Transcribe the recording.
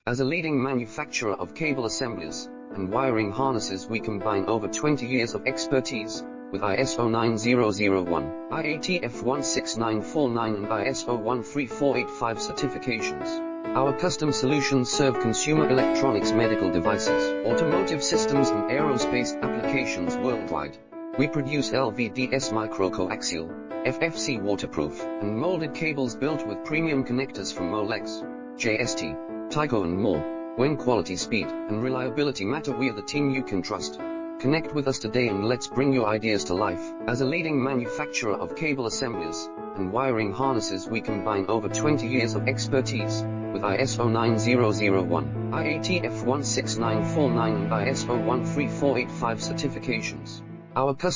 As a leading manufacturer of cable assemblies and wiring harnesses, we combine over 20 years of expertise with ISO 9001, IATF 16949 and ISO 13485 certifications. Our custom solutions serve consumer electronics, medical devices, automotive systems and aerospace applications worldwide. We produce LVDS micro-coaxial, FFC waterproof, and molded cables built with premium connectors from Molex, JST, Tyco and more. When quality, speed, and reliability matter, we are the team you can trust. Connect with us today and let's bring your ideas to life. As a leading manufacturer of cable assemblies and wiring harnesses, we combine over 20 years of expertise with ISO 9001, IATF 16949 and ISO 13485 certifications. Our customers